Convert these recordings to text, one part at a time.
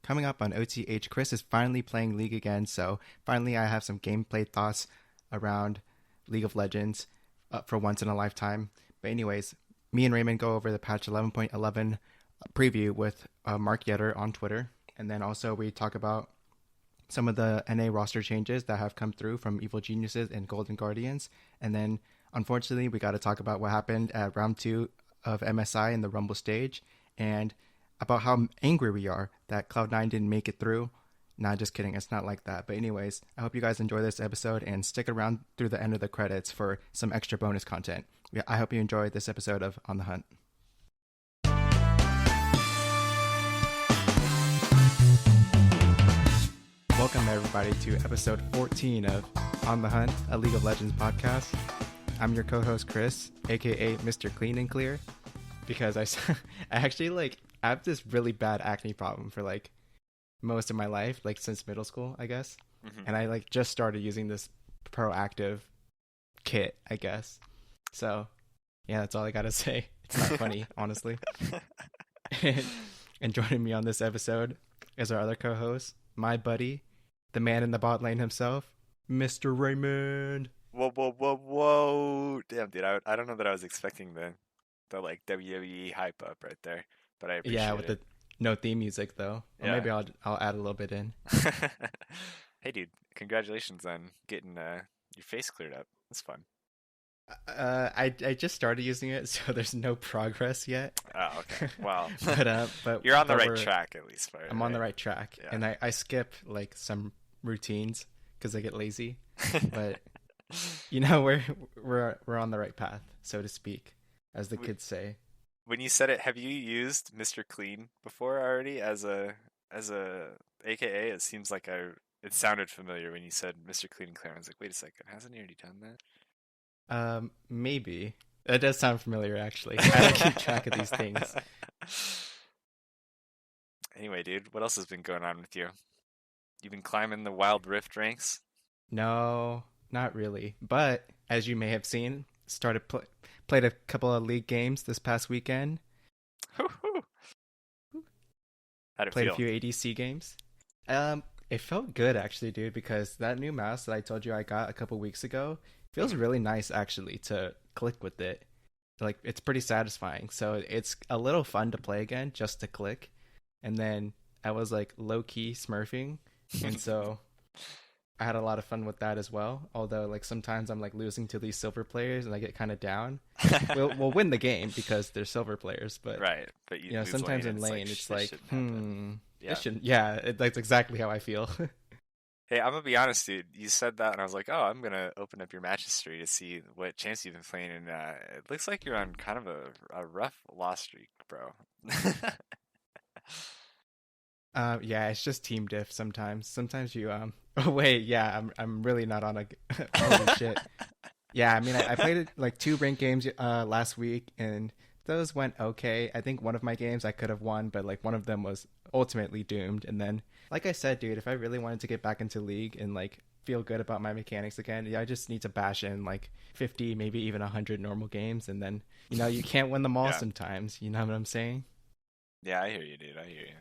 coming up on OTH, Chris is finally playing League again, so finally I have some gameplay thoughts around League of Legends for once in a lifetime. But anyways, me and Raymond go over the patch 11.11 preview with Mark Yetter on Twitter, and then also we talk about some of the NA roster changes that have come through from Evil Geniuses and Golden Guardians, and then unfortunately we got to talk about what happened at round 2 of MSI in the Rumble stage, and about how angry we are that Cloud9 didn't make it through. Nah, just kidding. It's not like that. But anyways, I hope you guys enjoy this episode and stick around through the end of the credits for some extra bonus content. I hope you enjoy this episode of On the Hunt. Welcome everybody to episode 14 of On the Hunt, a League of Legends podcast. I'm your co-host Chris, aka Mr. Clean and Clear, because I actually I have this really bad acne problem for most of my life, since middle school, I guess. Mm-hmm. And I just started using this proactive kit, I guess. So yeah, that's all I gotta say. It's not funny, honestly. And joining me on this episode is our other co-host, my buddy, the man in the bot lane himself, Mr. Raymond. Whoa. Damn, dude, I don't know that I was expecting the WWE hype up right there, but I appreciate it. Yeah, with the no theme music though. Or maybe I'll add a little bit in. Hey, dude, congratulations on getting your face cleared up. That's fun. I just started using it, so there's no progress yet. Oh, okay. Well, but you're on the right track at least. I'm on the right track, and I skip some routines because I get lazy. But we're on the right path, so to speak, as the kids say. When you said it, have you used Mr. Clean before already as a AKA? It seems like it sounded familiar when you said Mr. Clean and Clear. I was like, wait a second, hasn't he already done that? Maybe. That does sound familiar, actually. I don't keep track of these things. Anyway, dude, what else has been going on with you? You've been climbing the Wild Rift ranks? No, not really. But as you may have seen, played a couple of league games this past weekend. How'd it played feel? A few ADC games. It felt good actually, dude, because that new mouse that I told you I got a couple weeks ago feels really nice actually to click with it. It's pretty satisfying. So it's a little fun to play again just to click. And then I was low key smurfing, and so I had a lot of fun with that as well. Although sometimes I'm losing to these silver players and I get kind of down. We'll win the game because they're silver players, but right. But you sometimes lane, in lane it's yeah. This shouldn't. That's exactly how I feel. Hey, I'm gonna be honest, dude. You said that, and I was like, "Oh, I'm gonna open up your match history to see what chance you've been playing." And it looks like you're on kind of a rough loss streak, bro. Yeah, it's just team diff sometimes. Sometimes you Oh wait, yeah, I'm really not on a. Holy shit. Yeah, I mean, I played 2 ranked games last week, and those went okay. I think one of my games I could have won, but one of them was ultimately doomed. And then, like I said, dude, if I really wanted to get back into League and feel good about my mechanics again, I just need to bash in 50, maybe even 100 normal games, and then you can't win them all sometimes. You know what I'm saying? Yeah, I hear you, dude. I hear you.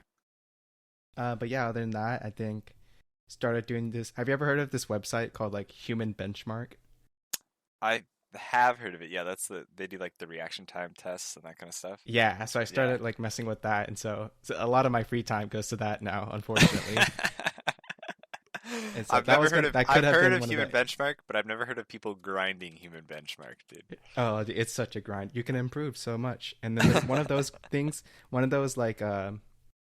But yeah, other than that, I think started doing this. Have you ever heard of this website called Human Benchmark? I have heard of it. Yeah, they do the reaction time tests and that kind of stuff. Yeah, so I started messing with that, and so a lot of my free time goes to that now, unfortunately. I've heard of Human Benchmark, but I've never heard of people grinding Human Benchmark, dude. Oh, it's such a grind. You can improve so much. And then there's one of those things, one of those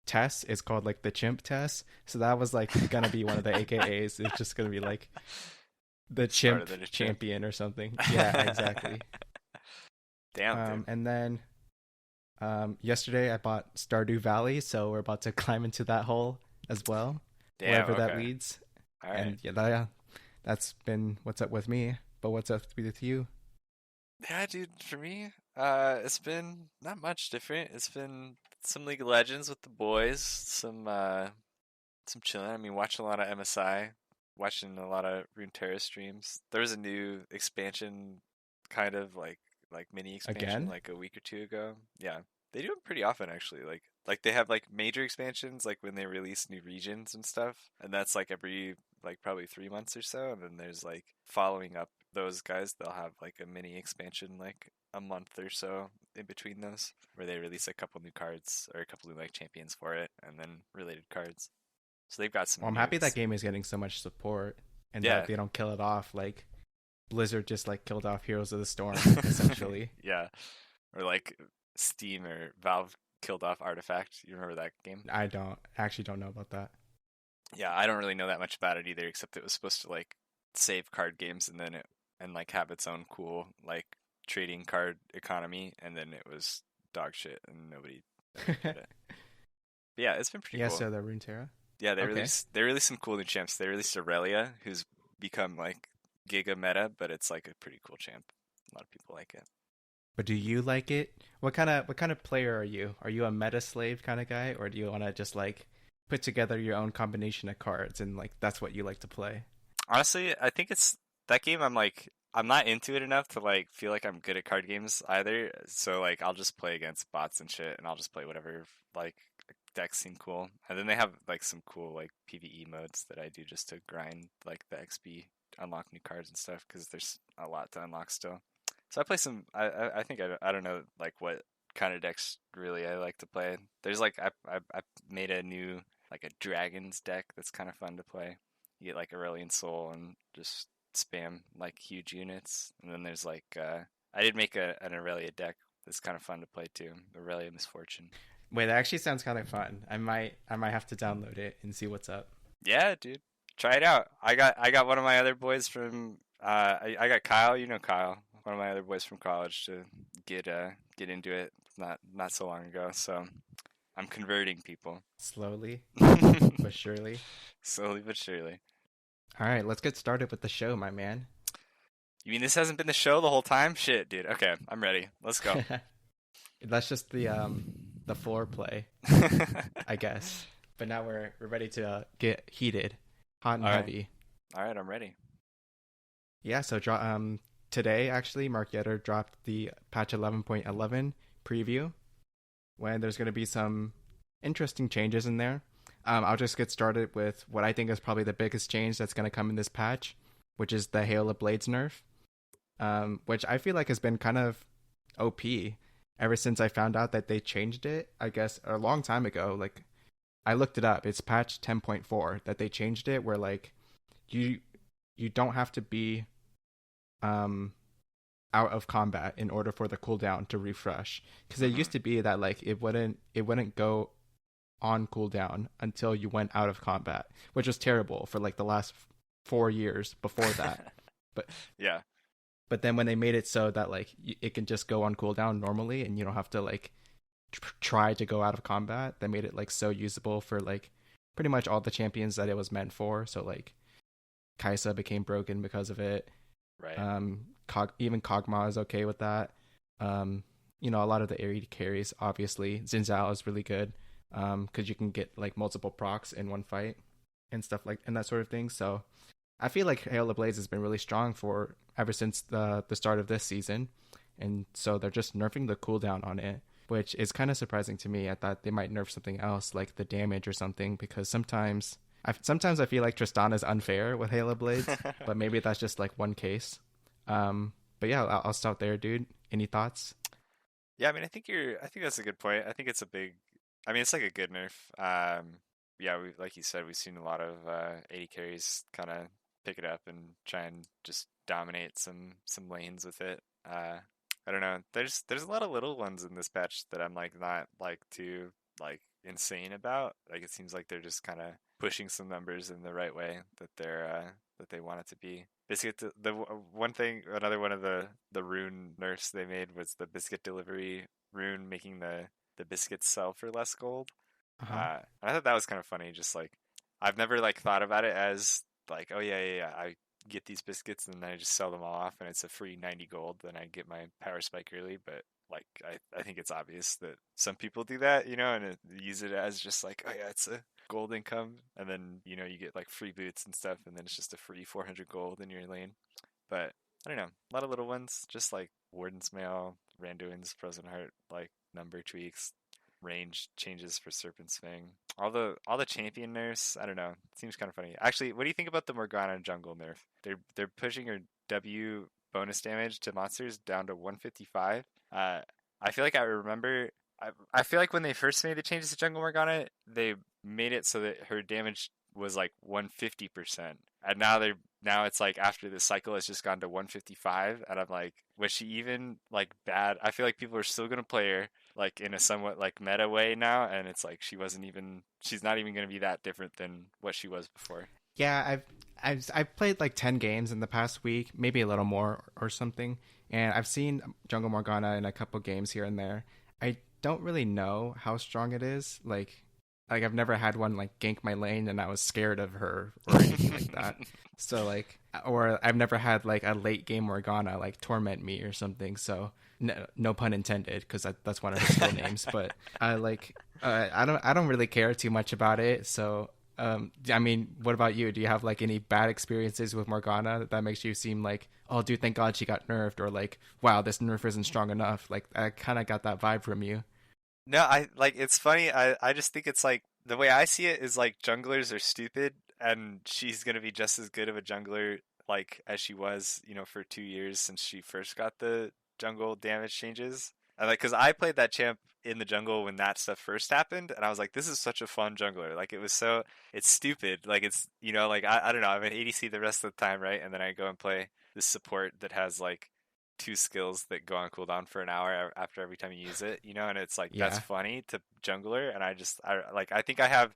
tests is called the chimp test. So that was gonna be one of the AKAs. It's just gonna be the chimp champion or something. Yeah, exactly. Damn. And then yesterday I bought Stardew Valley, so we're about to climb into that hole as well. Damn, wherever that leads. All right. And that's been what's up with me. But what's up with you? Yeah, dude, for me, it's been not much different. It's been some League of Legends with the boys, some chilling. I mean, watching a lot of MSI, watching a lot of Runeterra streams. There was a new expansion, kind of like mini expansion, Again? a week or two ago. Yeah, they do it pretty often actually. Like they have like major expansions, like when they release new regions and stuff, and that's like every like probably 3 months or so. And then there's like following up those guys, they'll have like a mini expansion like a month or so in between those, where they release a couple new cards or a couple new like champions for it, and then related cards. So they've got Well, some I'm new, happy that game is getting so much support and that yeah, they don't kill it off like Blizzard just like killed off Heroes of the Storm essentially. yeah, or like Steam or Valve killed off Artifact. You remember that game? I don't actually don't know about that. Yeah, I don't really know that much about it either, except it was supposed to like save card games and then it and like have its own cool like trading card economy, and then it was dog shit and nobody did it. But yeah, it's been pretty Yeah, cool. so the Runeterra. Yeah, Okay. they released some cool new champs. They released Aurelia, who's become like giga meta, but it's like a pretty cool champ. A lot of people like it. But do you like it? What kind of player are you? Are you a meta slave kind of guy, or do you want to just like put together your own combination of cards and like that's what you like to play? Honestly, I think it's that game. I'm not into it enough to like feel like I'm good at card games either. So like I'll just play against bots and shit, and I'll just play whatever like decks seem cool. And then they have like some cool like PvE modes that I do just to grind like the XP, unlock new cards and stuff because there's a lot to unlock still. So I play some. I think I don't know like what kind of decks really I like to play. There's like I made a new like a dragons deck that's kind of fun to play. You get like Aurelion Soul and just spam like huge units. And then there's like I did make an Aurelia deck that's kind of fun to play too. Aurelia Misfortune. Wait, that actually sounds kind of fun. I might have to download it and see what's up. Yeah, dude, try it out. I got one of my other boys from I got Kyle. You know Kyle, one of my other boys from college to get into it not so long ago. So I'm converting people Slowly but surely. slowly but surely. All right, let's get started with the show, my man. You mean this hasn't been the show the whole time? Shit, dude. Okay, I'm ready. Let's go. That's just the foreplay, I guess. But now we're ready to get heated, hot and All right. heavy. All right, I'm ready. Yeah, so today actually Mark Yetter dropped the patch 11.11 preview when there's going to be some interesting changes in there. I'll just get started with what I think is probably the biggest change that's going to come in this patch, which is the Hail of Blades nerf, which I feel like has been kind of OP ever since I found out that they changed it, I guess, a long time ago. Like, I looked it up. It's patch 10.4 that they changed it where, like, you you don't have to be um out of combat in order for the cooldown to refresh, because it Hmm. used to be that like it wouldn't go on cooldown until you went out of combat, which was terrible for like the last 4 years before that. But Yeah. but then when they made it so that like it can just go on cooldown normally and you don't have to like try to go out of combat, they made it like so usable for like pretty much all the champions that it was meant for. So like Kaisa became broken because of it. Right. Even Kog'Maw is okay with that. A lot of the AD carries, obviously. Xin Zhao is really good because you can get like multiple procs in one fight and stuff like and that sort of thing. So I feel like Hail of Blaze has been really strong for ever since the start of this season, and so they're just nerfing the cooldown on it, which is kind of surprising to me. I thought they might nerf something else like the damage or something because sometimes I feel like Tristana is unfair with Halo Blades, but maybe that's just like one case. But yeah, I'll start there, dude. Any thoughts? Yeah, I mean, I think that's a good point. I think it's a big, I mean, it's like a good nerf. Yeah, like you said, we've seen a lot of 80 carries kind of pick it up and try and just dominate some lanes with it. I don't know. There's a lot of little ones in this patch that I'm like not like too like insane about. Like it seems like they're just kind of pushing some numbers in the right way that they want it to be. Biscuit one thing, another one of the rune nerfs they made was the biscuit delivery rune, making the biscuits sell for less gold. Uh huh. I thought that was kind of funny. Just like I've never like thought about it as like, oh yeah, I get these biscuits and then I just sell them all off and it's a free 90 gold. Then I get my power spike early. But like I think it's obvious that some people do that, and use it as just like, oh yeah, it's a gold income, and then you get like free boots and stuff, and then it's just a free 400 gold in your lane. But I don't know, a lot of little ones, just like Warden's Mail, Randuin's Frozen Heart, like number tweaks. range changes for Serpent's Fang. All the champion nerfs, I don't know. It seems kind of funny. Actually, what do you think about the Morgana jungle nerf? They're pushing her W bonus damage to monsters down to 155. I feel like I remember. I feel like when they first made the changes to Jungle Morgana, they made it so that her damage was like 150%, and now it's like after this cycle, it's just gone to 155, and I'm like, was she even like bad? I feel like people are still gonna play her like in a somewhat like meta way now, and it's like she's not even gonna be that different than what she was before. Yeah, I've played like 10 games in the past week, maybe a little more or something, and I've seen Jungle Morgana in a couple games here and there. I don't really know how strong it is. Like I've never had one like gank my lane and I was scared of her or anything like that. So like, or I've never had like a late game Morgana like torment me or something. So no pun intended, because that's one of her skill names. But I don't really care too much about it. So I mean, what about you? Do you have like any bad experiences with Morgana that makes you seem like, oh, dude, thank God she got nerfed, or like, wow, this nerf isn't strong enough? Like, I kind of got that vibe from you. No, I like it's funny. I just think it's like the way I see it is like junglers are stupid, and she's gonna be just as good of a jungler like as she was, for 2 years since she first got the jungle damage changes. And like, cause I played that champ in the jungle when that stuff first happened, and I was like, this is such a fun jungler. Like it's stupid. Like like I don't know. I'm an ADC the rest of the time, right? And then I go and play this support that has like two skills that go on cooldown for an hour after every time you use it, and it's like that's Yeah. funny to jungler, and I think I have,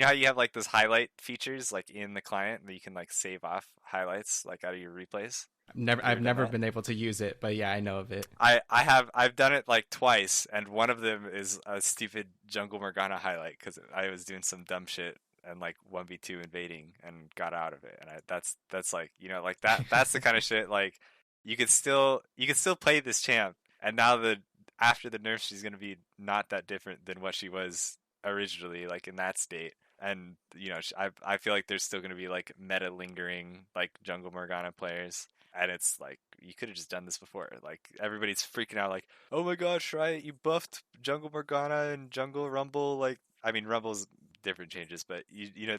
how you have like those highlight features like in the client that you can like save off highlights like out of your replays. Have you I've ever done never that? been able to use it, but yeah, I know of it. I've done it like twice, and one of them is a stupid jungle Morgana highlight because I was doing some dumb shit and like 1v2 invading and got out of it, and that's like like that's the kind of shit like you could still play this champ, and now after the nerf she's gonna be not that different than what she was originally like in that state. And I feel like there's still gonna be like meta lingering like jungle Morgana players, and it's like you could have just done this before. Like everybody's freaking out, like, "Oh my gosh, right? You buffed Jungle Morgana and Jungle Rumble." Like, I mean, Rumble's different changes, but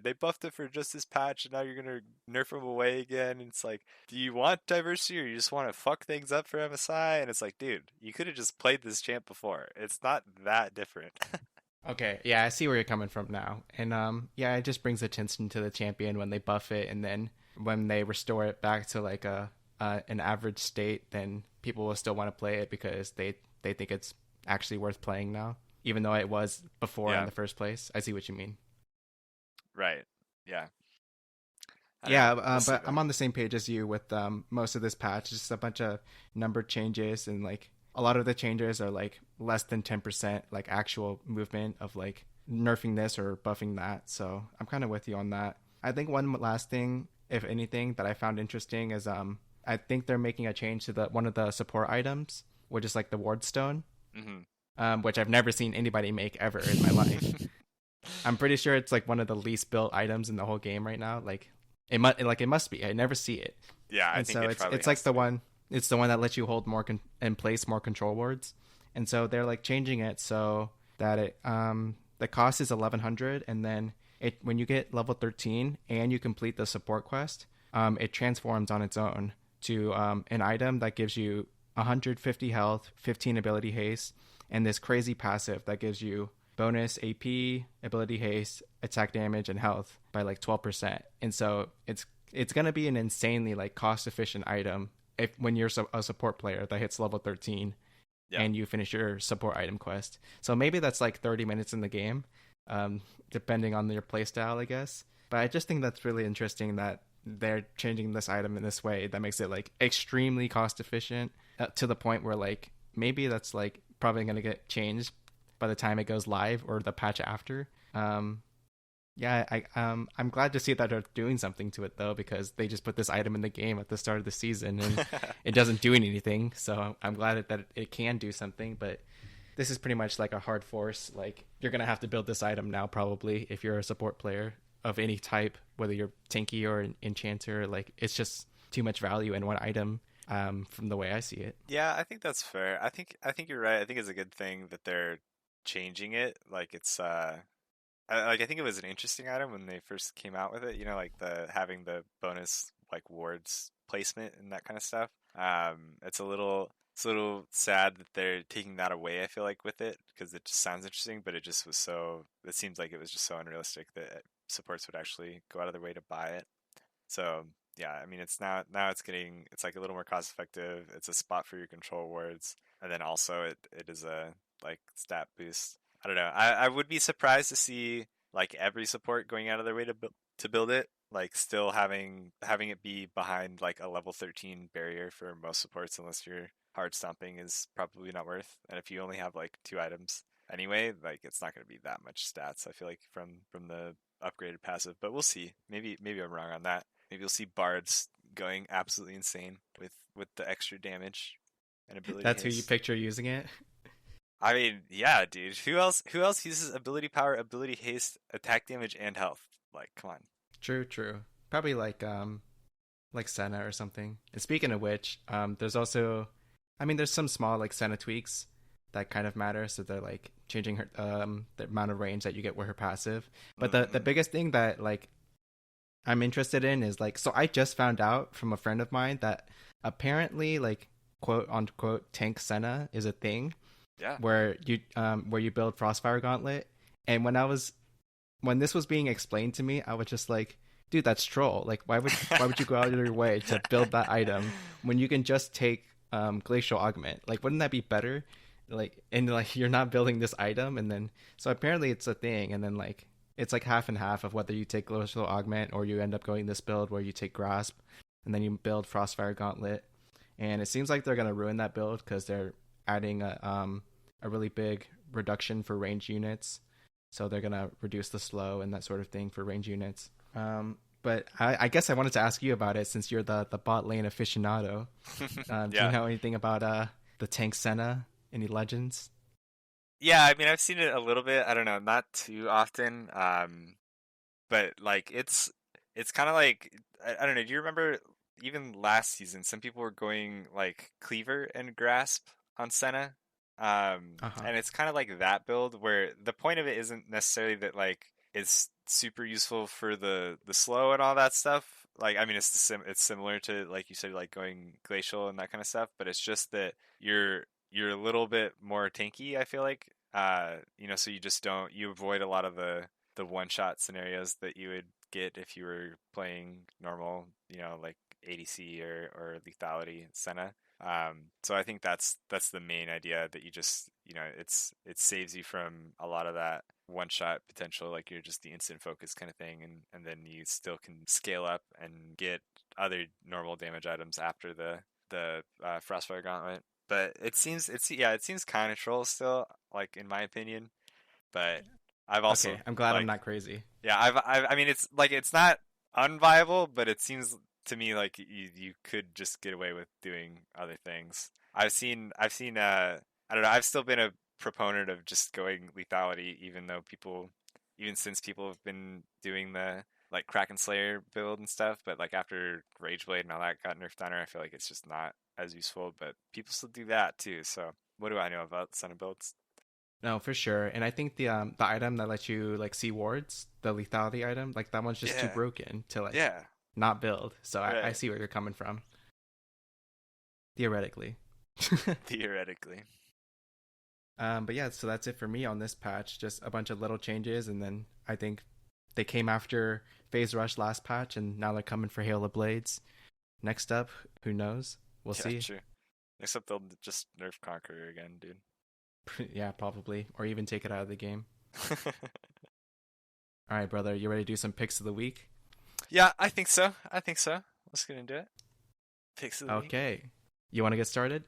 they buffed it for just this patch, and now you're gonna nerf them away again. And it's like, do you want diversity, or you just want to fuck things up for MSI? And it's like, dude, you could have just played this champ before. It's not that different. Okay, yeah, I see where you're coming from now. And yeah, it just brings attention to the champion when they buff it, and then when they restore it back to like a an average state, then people will still want to play it because they think it's actually worth playing now, even though it was before in Yeah, the first place. I see what you mean. right. Yeah, I don't Yeah, know. We'll see but though. I'm on the same page as you with most of this patch. Just a bunch of number changes, and like a lot of the changes are like less than 10% like actual movement of like nerfing this or buffing that. So I'm kind of with you on that. I think one last thing, if anything, that I found interesting is I think they're making a change to the one of the support items, which is like the ward stone, Hmm. which I've never seen anybody make ever in my life. I'm pretty sure it's like one of the least built items in the whole game right now. It must be. I never see it, Yeah, I and think so it probably it's like has to the be. one. It's the one that lets you hold more and place more control wards, and so they're like changing it so that the cost is 1100, and then it when you get level 13 and you complete the support quest, it transforms on its own to an item that gives you 150 health, 15 ability haste, and this crazy passive that gives you bonus AP, ability haste, attack damage, and health by like 12%. And so it's gonna be an insanely like cost efficient item if when you're a support player that hits level 13 Yeah. and you finish your support item quest. So maybe that's like 30 minutes in the game, depending on your playstyle, I guess. But I just think that's really interesting that they're changing this item in this way that makes it like extremely cost efficient, to the point where like maybe that's like probably going to get changed by the time it goes live or the patch after. Yeah, I'm glad to see that they're doing something to it though, because they just put this item in the game at the start of the season and it doesn't do anything. So I'm glad that it can do something, but this is pretty much like a hard force. Like you're gonna have to build this item now probably if you're a support player of any type, whether you're tanky or an enchanter. Like it's just too much value in one item, from the way I see it. Yeah, I think that's fair. I think you're right. I think it's a good thing that they're changing it. Like it's I think it was an interesting item when they first came out with it. You know, like the having the bonus like wards placement and that kind of stuff. It's a little sad that they're taking that away. I feel like with it because it just sounds interesting, but it just was so. It seems like it was just so unrealistic that supports would actually go out of their way to buy it. So yeah, I mean, it's like a little more cost effective. It's a spot for your control wards, and then also it is a like stat boost. I don't know. I would be surprised to see like every support going out of their way to build it. Like still having it be behind like a level 13 barrier for most supports, unless your hard stomping is probably not worth. And if you only have like two items anyway, like it's not going to be that much stats. I feel like from the upgraded passive, but we'll see. Maybe I'm wrong on that. Maybe you'll see bards going absolutely insane with the extra damage and ability That's who you haste. picture using it. I mean, yeah, dude. Who else uses ability power, ability haste, attack damage, and health? Like, come on. True, true. Probably like Senna or something. And speaking of which, there's also, I mean, there's some small like Senna tweaks that kind of matter. So they're like changing her the amount of range that you get with her passive. But the Mm-hmm. biggest thing that like I'm interested in is like, so I just found out from a friend of mine that apparently like quote unquote tank Senna is a thing Yeah. where you build Frostfire Gauntlet. And when this was being explained to me, I was just like, dude, that's troll. Like, why would you go out of your way to build that item when you can just take Glacial Augment? Like, wouldn't that be better? Like, and like you're not building this item, and then so apparently it's a thing, and then like it's like half and half of whether you take Glacial Augment or you end up going this build where you take Grasp, and then you build Frostfire Gauntlet. And it seems like they're gonna ruin that build because they're adding a really big reduction for range units, so they're gonna reduce the slow and that sort of thing for range units. But I guess I wanted to ask you about it since you're the bot lane aficionado. Do you Yeah. know anything about the tank Senna? Any legends? Yeah, I mean, I've seen it a little bit. I don't know, not too often. But like it's kind of like I don't know. Do you remember even last season? Some people were going like Cleaver and Grasp on Senna, Uh huh. and it's kind of like that build where the point of it isn't necessarily that like it's super useful for the slow and all that stuff. Like I mean, it's similar to like you said, like going glacial and that kind of stuff. But it's just that you're a little bit more tanky. I feel like so you just don't you avoid a lot of the one shot scenarios that you would get if you were playing normal, like ADC or lethality Senna. So I think that's the main idea that you just it saves you from a lot of that one shot potential, like you're just the instant focus kind of thing, and then you still can scale up and get other normal damage items after the Frostfire Gauntlet. But it seems kind of troll still, like in my opinion. But I've also Okay, I'm glad I'm like not crazy. yeah, I mean, it's like it's not unviable, but it seems to me like you could just get away with doing other things. I don't know, I've still been a proponent of just going lethality, even since people have been doing the like Kraken Slayer build and stuff, but like after Rageblade and all that got nerfed on her, I feel like it's just not as useful, but people still do that too. So what do I know about Senna builds? No, for sure. And I think the item that lets you like see wards, the lethality item, like that one's just too Yeah, broken to like yeah, not build. So I right. see where you're coming from. Theoretically. Theoretically. But yeah, so that's it for me on this patch. Just a bunch of little changes, and then I think they came after Phase Rush last patch, and now they're coming for Hail of Blades. Next up, who knows? We'll Yeah, see. true. Except they'll just nerf Conqueror again, dude. Yeah, probably, or even take it out of the game. All right, brother, you ready to do some picks of the week? Yeah, I think so. I think so. Let's get into it. Picks of the week. Okay, you want to get started?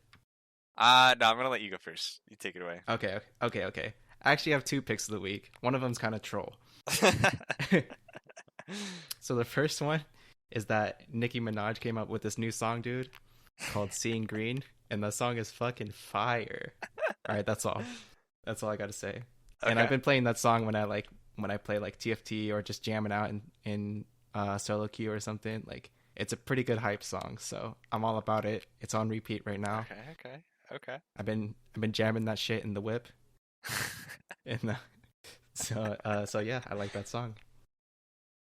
No, I'm gonna let you go first. You take it away. Okay. I actually have two picks of the week. One of them's kind of troll. So the first one is that Nicki Minaj came up with this new song, dude, called "Seeing Green," and the song is fucking fire. All right, that's all. That's all I got to say. And I've Okay. been playing that song when I play like TFT or just jamming out in solo queue or something. Like it's a pretty good hype song, so I'm all about it. It's on repeat right now. Okay. Okay. Okay. I've been jamming that shit in the whip. And so yeah, I like that song.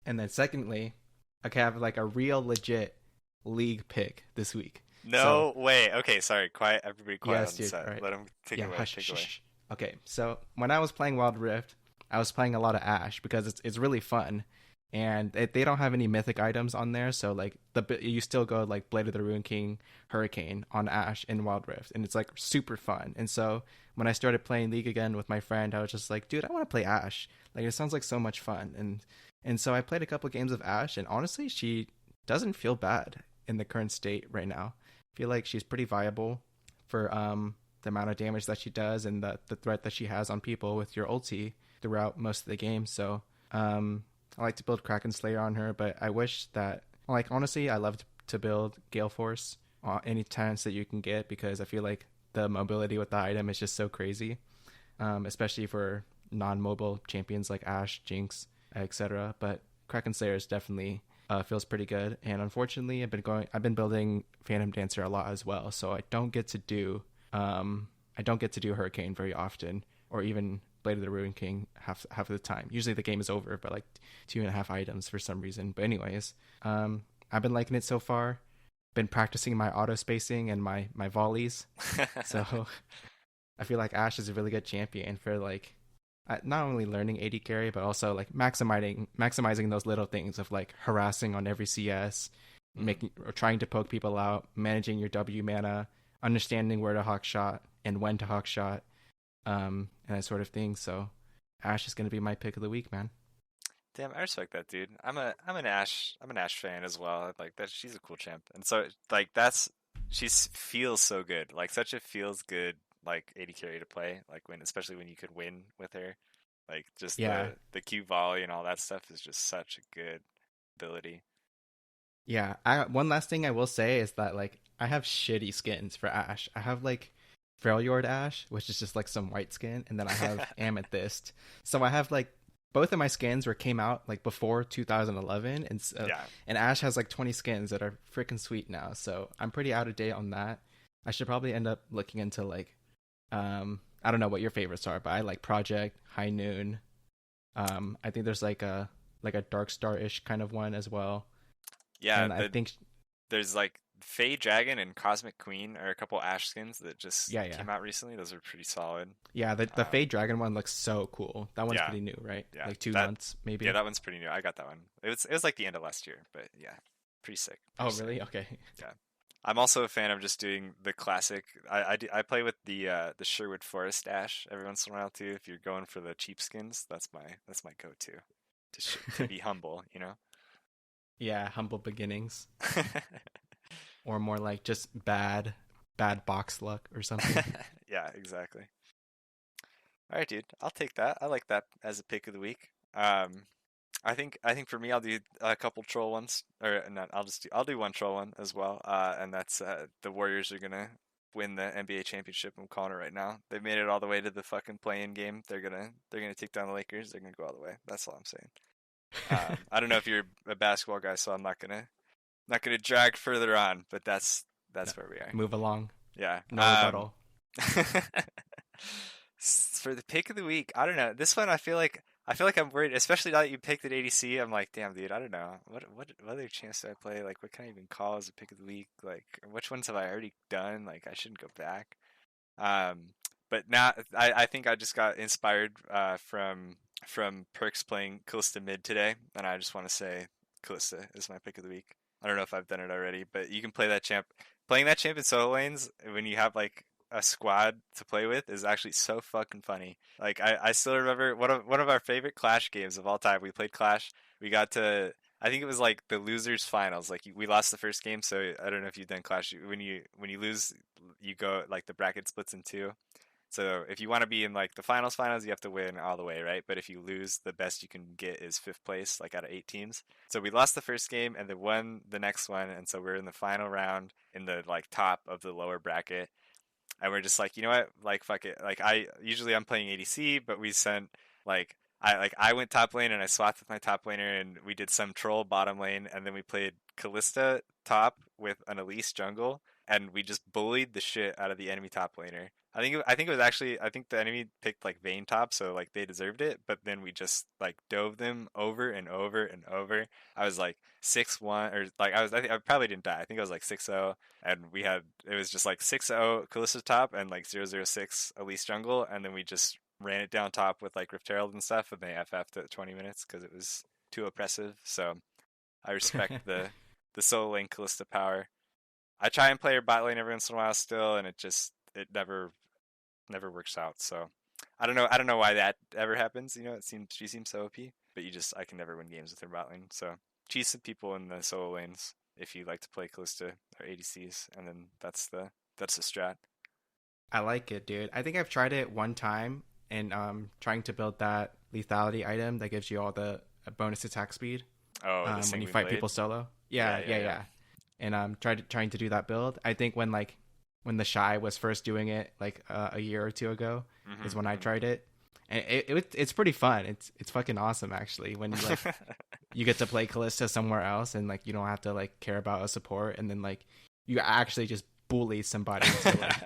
And then secondly, I have like a real legit league pick this week. So No way. Okay, sorry. Quiet. Everybody quiet yes, on the dude. set. All right. Let him take it Yeah, away. hush, Take it shh, away. shh. Okay, so when I was playing Wild Rift, I was playing a lot of Ash because it's really fun, and they don't have any mythic items on there. So like you still go like Blade of the Ruin King, Hurricane on Ash in Wild Rift, and it's like super fun. And so when I started playing League again with my friend, I was just like, dude, I want to play Ash. Like it sounds like so much fun, and so I played a couple games of Ash, and honestly, she doesn't feel bad in the current state right now. I feel like she's pretty viable for the amount of damage that she does and the threat that she has on people with your ulti throughout most of the game. So I like to build Kraken Slayer on her, but I wish that, like, honestly, I love to build Gale Force any chance that you can get because I feel like the mobility with the item is just so crazy, especially for non-mobile champions like Ashe, Jinx, etc. But Kraken Slayer is definitely feels pretty good. And unfortunately, I've been building Phantom Dancer a lot as well, so I don't get to do Hurricane very often, or even Blade of the Ruin King half of the time. Usually the game is over by like 2.5 items for some reason. But anyways, I've been liking it so far. Been practicing my auto spacing and my volleys, so I feel like Ashe is a really good champion for like not only learning AD carry but also like maximizing those little things of like harassing on every CS, Mhm. making or trying to poke people out, managing your W mana, understanding where to hawk shot and when to hawk shot, and that sort of thing. So Ashe is going to be my pick of the week, man. Damn, I respect that, dude. I'm an Ash fan as well. Like that, she's a cool champ, and so like she feels so good. Like such a feels good like AD carry to play. Like especially when you could win with her. Like just Yeah, the Q volley and all that stuff is just such a good ability. yeah. One last thing I will say is that like I have shitty skins for Ashe. I have like Freljord Ash, which is just like some white skin, and then I have Amethyst. So I have like both of my skins were came out like before 2011, Yeah. and Ash has like 20 skins that are freaking sweet now. So I'm pretty out of date on that. I should probably end up looking into like I don't know what your favorites are, but I like Project, High Noon. I think there's like a Dark Star ish kind of one as well, Yeah, and I think there's like Fey Dragon and Cosmic Queen are a couple Ash skins that just yeah, yeah. came out recently. Those are pretty solid. Yeah, the Um, Fade Dragon one looks so cool. That one's yeah, pretty new, right? yeah, Like two that months, yeah, maybe. that one's pretty new. I got that one. It was like the end of last year, but yeah, pretty sick, Oh, pretty sick. really? Okay. Yeah, I'm also a fan of just doing the classic. I play with the Sherwood Forest Ash every once in a while too. If you're going for the cheap skins, that's my go-to. To be humble, you know. Yeah, humble beginnings, or more like just bad box luck or something. Yeah, exactly. All right, dude. I'll take that. I like that as a pick of the week. I think for me, I'll do a couple troll ones, or not. I'll do one troll one as well. And that's the Warriors are gonna win the NBA championship. I'm calling it right now. They've made it all the way to the fucking play-in game. They're gonna take down the Lakers. They're gonna go all the way. That's all I'm saying. I don't know if you're a basketball guy, so I'm not gonna drag further on. But that's No, that's where we are. move along. Yeah. No rebuttal. For the pick of the week, I don't know. This one, I feel like I'm worried, especially now that you picked at ADC. I'm like, damn, dude, I don't know. What other chance do I play? Like, what can I even call as a pick of the week? Like, which ones have I already done? Like, I shouldn't go back. Um, but now I think I just got inspired from Perks playing Callista mid today, and I just want to say Callista is my pick of the week. I don't know if I've done it already, but you can play that champ. Playing that champ in solo lanes when you have like a squad to play with is actually so fucking funny. Like I still remember one of our favorite Clash games of all time. We played Clash. We got to I think it was like the losers finals. Like we lost the first game, so I don't know if you've done Clash. When you lose, you go like the bracket splits in two. So if you want to be in like the finals, you have to win all the way, right? But if you lose, the best you can get is fifth place, like out of 8 teams. So we lost the first game and then won the next one, and so we're in the final round in the like top of the lower bracket, and we're just like, you know what, like fuck it. Like I'm playing ADC, but we sent like I went top lane and I swapped with my top laner and we did some troll bottom lane, and then we played Callista top with an Elise jungle, and we just bullied the shit out of the enemy top laner. I think it was actually I think the enemy picked like Vayne top, so like they deserved it, but then we just like dove them over and over and over. I was like 6-1 or like I probably didn't die. I think I was like 6-0 and we had it was just like 6-0 Kalista top and like 0-0-6 Elise jungle and then we just ran it down top with like Rift Herald and stuff and they FF'd at 20 minutes because it was too oppressive. So I respect the solo lane Kalista power. I try and play her bot lane every once in a while still, and it never works out. So I don't know why that ever happens. You know, she seems so OP, but I can never win games with her bot lane. So cheese some people in the solo lanes if you like to play Kalista or ADCs, and then that's the strat. I like it, dude. I think I've tried it one time and trying to build that lethality item that gives you all the bonus attack speed Oh, the when you Singing fight Blade. people solo. Yeah, Yeah, yeah, yeah, yeah. yeah. And trying to do that build. I think when the Shy was first doing it like a year or two ago is when I Hmm. tried it. And it's pretty fun. It's fucking awesome actually when you like you get to play Callista somewhere else and like you don't have to like care about a support and then like you actually just bully somebody to like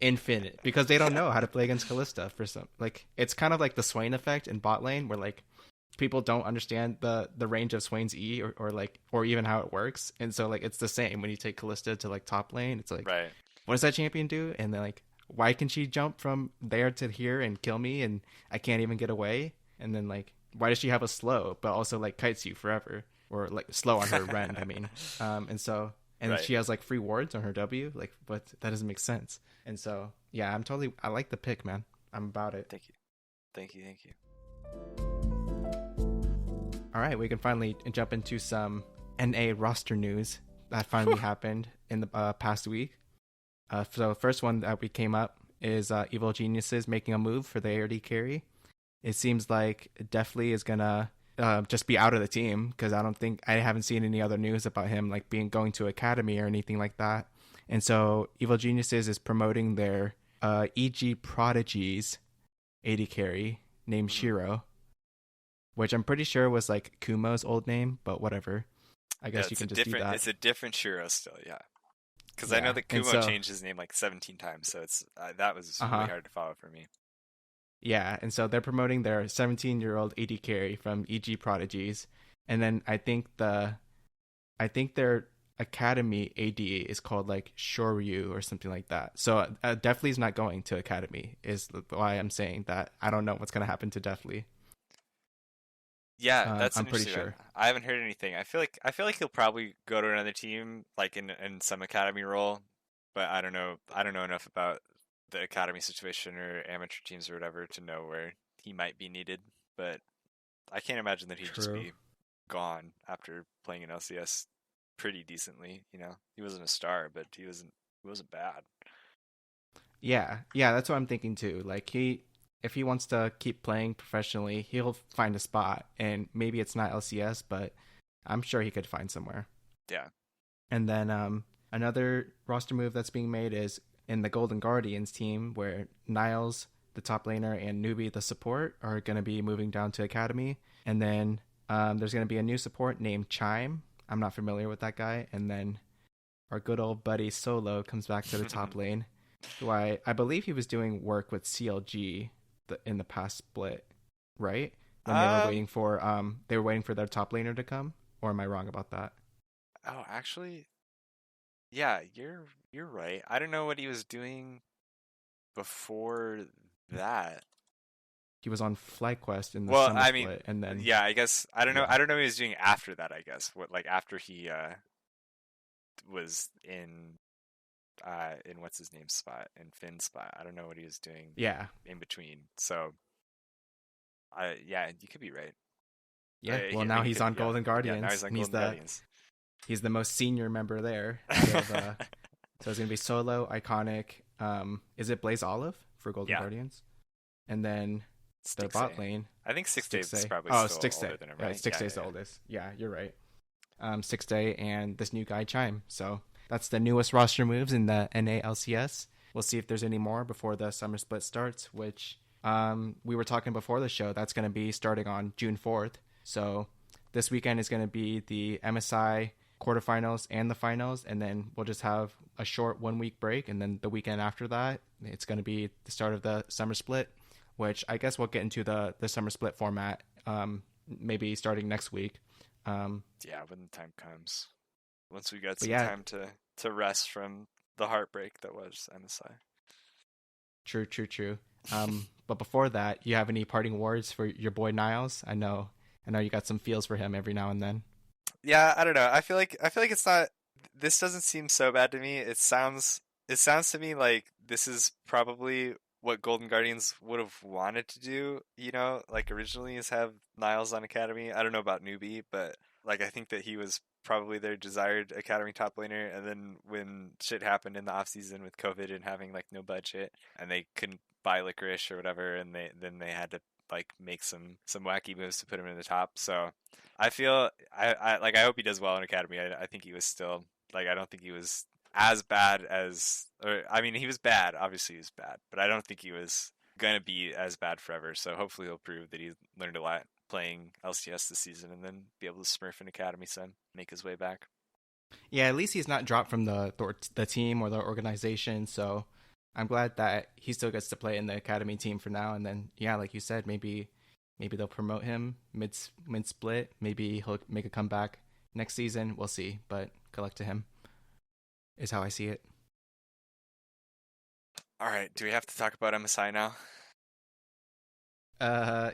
infinite because they don't know how to play against Callista for some like it's kind of like the Swain effect in bot lane where like people don't understand the range of Swain's E or like or even how it works and so like it's the same when you take Callista to like top lane it's like Right. what does that champion do and then like why can she jump from there to here and kill me and I can't even get away and then like why does she have a slow but also like kites you forever or like slow on her rend I mean and so and Right. she has like free wards on her W like but that doesn't make sense and so yeah I like the pick man I'm about it. Thank you. Thank you. Thank you. All right, we can finally jump into some NA roster news that finally happened in the past week. So first one that we came up is Evil Geniuses making a move for the ARD carry. It seems like Deathly is gonna just be out of the team because I haven't seen any other news about him like being going to academy or anything like that. And so Evil Geniuses is promoting their EG Prodigies AD carry named Hmm. Shiro, which I'm pretty sure was like Kumo's old name, but whatever. I Yeah, guess you can just do that. it's a different Shiro still. Yeah. Because I know Yeah. that And Kumo so, changed his name like 17 times, so it's that was really uh-huh. hard to follow for me. Yeah, and so they're promoting their 17-year-old AD carry from EG Prodigies. And then I think their academy AD is called like Shoryu or something like that. So Deathly's not going to academy is why I'm saying that. I don't know what's going to happen to Deathly. Yeah, that's I'm pretty interesting, man. sure. I haven't heard anything. I feel like he'll probably go to another team, like in some academy role, but I don't know. I don't know enough about the academy situation or amateur teams or whatever to know where he might be needed. But I can't imagine that he'd just True. be gone after playing in LCS pretty decently. You know, he wasn't a star, but he wasn't bad. Yeah, yeah, that's what I'm thinking too. Like if he wants to keep playing professionally, he'll find a spot, and maybe it's not LCS, but I'm sure he could find somewhere. Yeah. And then another roster move that's being made is in the Golden Guardians team, where Niles, the top laner, and Newbie, the support, are going to be moving down to Academy. And then there's going to be a new support named Chime. I'm not familiar with that guy. And then our good old buddy Solo comes back to the top lane, who I believe he was doing work with CLG in the past split, right? When um. they were waiting for their top laner to come, or am I wrong about that? Oh, actually, yeah, you're right. I don't know what he was doing before that. He was on FlyQuest in the Well, summer I mean, split, and then yeah, I guess I don't know. yeah, I don't know what he was doing after that. I guess what like after he was in what's his name spot in Finn's spot. I don't know what he was doing yeah, in between. So I yeah, you could be right. yeah. Well, I now mean, he he's could on yeah Golden yeah. Now Guardians, he's on and Golden Guardians. he's the most senior member there out of so it's gonna be Solo, Iconic. Is it Blaze Olive for Golden Yeah, Guardians? And then their bot Stixay. lane, I think 6 Day is Stixay. probably Oh, still Stixay. older than him, Yeah, right? Yeah, Stixay's the yeah, oldest. Yeah, you're right. 6 Day and this new guy Chime. So that's the newest roster moves in the NALCS. We'll see if there's any more before the summer split starts, which we were talking before the show. That's going to be starting on June 4th. So this weekend is going to be the MSI quarterfinals and the finals, and then we'll just have a short 1 week break, and then the weekend after that, it's going to be the start of the summer split, which I guess we'll get into the summer split format maybe starting next week. Yeah, when the time comes, once we got But some yeah, time to rest from the heartbreak that was MSI. true. But before that, you have any parting words for your boy Niles? I know you got some feels for him every now and then. Yeah, I don't know. I feel like it's not. This doesn't seem so bad to me. It sounds to me like this is probably what Golden Guardians would have wanted to do. Like originally is have Niles on Academy. I don't know about newbie, but like I think that he was probably their desired Academy top laner. And then when shit happened in the off season with COVID and having like no budget and they couldn't buy licorice or whatever, and they had to like make some wacky moves to put him in the top. So I feel I hope he does well in Academy. I think he was still like I don't think he was as bad as or I mean he was bad. Obviously he was bad, but I don't think he was gonna be as bad forever. So hopefully he'll prove that he learned a lot playing LCS this season and then be able to smurf in Academy some, make his way back. Yeah, at least he's not dropped from the team or the organization. So I'm glad that he still gets to play in the academy team for now. And then, yeah, like you said, maybe they'll promote him mid split. Maybe he'll make a comeback next season. We'll see. But good luck to him. Is how I see it. All right, do we have to talk about MSI now?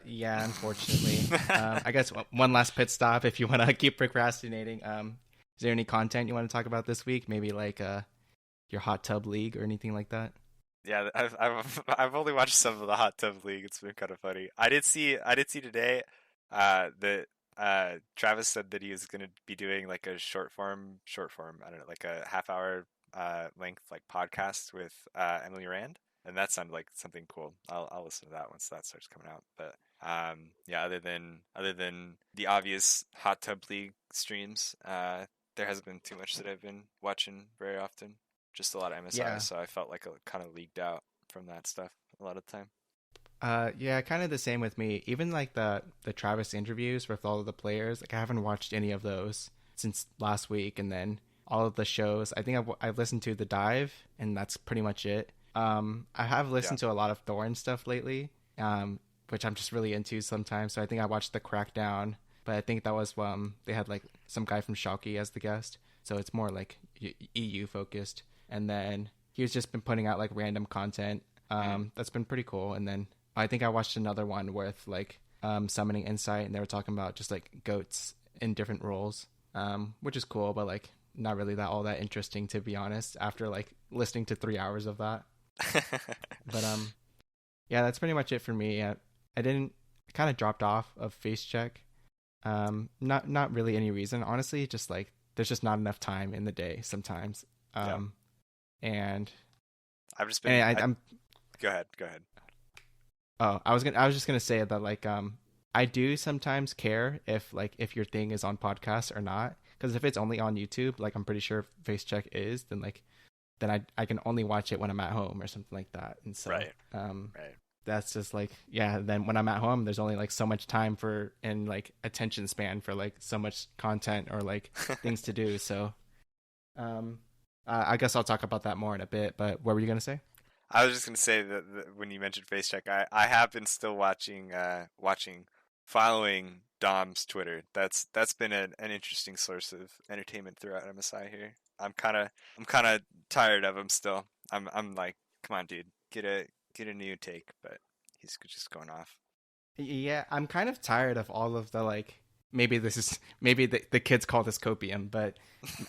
Yeah, unfortunately. I guess one last pit stop if you want to keep procrastinating. Is there any content you want to talk about this week? Maybe like your hot tub league or anything like that? Yeah, I've only watched some of the Hot Tub League. It's been kind of funny. I did see today that Travis said that he was going to be doing like a short form. I don't know, like a half hour length like podcast with Emily Rand, and that sounded like something cool. I'll listen to that once that starts coming out. But yeah, other than the obvious Hot Tub League streams, there hasn't been too much that I've been watching very often. Just a lot of MSI, Yeah. so I felt like I kind of leaked out from that stuff a lot of the time. Yeah, kind of the same with me. Even like the Travis interviews with all of the players, like I haven't watched any of those since last week, and then all of the shows. I think I've listened to the dive, and that's pretty much it. I have Yeah. listened to a lot of Thorn stuff lately, which I'm just really into sometimes. So I think I watched the Crackdown, but I think that was they had like some guy from Schalke as the guest, so it's more like EU focused. And then he's just been putting out like random content. Mm. That's been pretty cool. And then I think I watched another one with like Summoning Insight, and they were talking about just like goats in different roles, which is cool, but like not really that interesting to be honest. After like listening to 3 hours of that, but yeah, that's pretty much it for me. I didn't kind of dropped off of Face Check. Not really any reason, honestly. Just like there's just not enough time in the day sometimes. Yeah. And I've just been. and I'm Go ahead. Go ahead. oh I was just gonna say that like I do sometimes care if your thing is on podcast or not, because if it's only on YouTube, like I'm pretty sure Face Check is, then like then I can only watch it when I'm at home or something like that. And so Right. um Right. that's just like, yeah, then when I'm at home there's only like so much time for and like attention span for like so much content or like things to do. So um I guess I'll talk about that more in a bit, but what were you gonna say? I was just gonna say that when you mentioned face check, I have been still following Dom's Twitter. That's been an interesting source of entertainment throughout MSI here. I'm kind of tired of him still. I'm like, come on, dude, get a new take, but he's just going off. Yeah, I'm kind of tired of all of the like, maybe the kids call this copium, but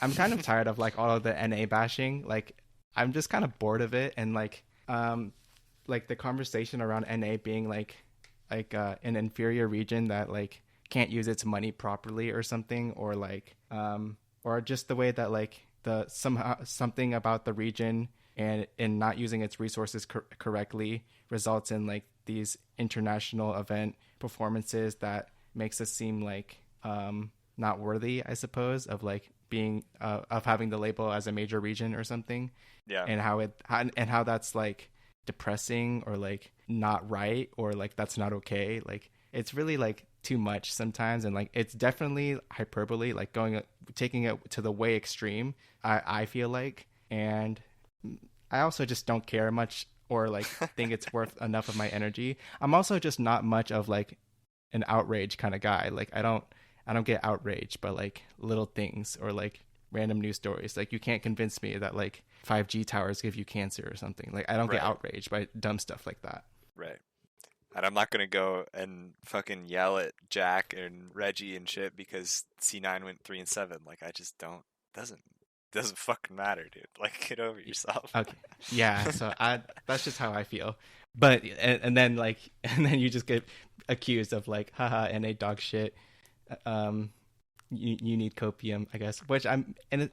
I'm kind of tired of like all of the NA bashing. Like I'm just kind of bored of it, and like the conversation around NA being an inferior region that like can't use its money properly or something, or like or just the way that like the somehow something about the region and in not using its resources correctly results in like these international event performances that makes us seem like not worthy, I suppose, of like being of having the label as a major region or something, Yeah. and how that's like depressing or like not right or like that's not okay. Like it's really like too much sometimes, and like it's definitely hyperbole, like taking it to the way extreme. I feel like, and I also just don't care much or like think it's worth enough of my energy. I'm also just not much of like an outrage kind of guy. Like I don't get outraged by like little things or like random news stories. Like you can't convince me that like 5G towers give you cancer or something. Like I don't get Right. outraged by dumb stuff like that. Right. And I'm not gonna go and fucking yell at Jack and Reggie and shit because C9 went 3-7. Like I just don't doesn't doesn't fucking matter, dude. Like get over yourself. Okay. Yeah, so I that's just how I feel. But and then like and then you just get accused of like haha NA dog shit. Um you need copium, I guess, which I'm and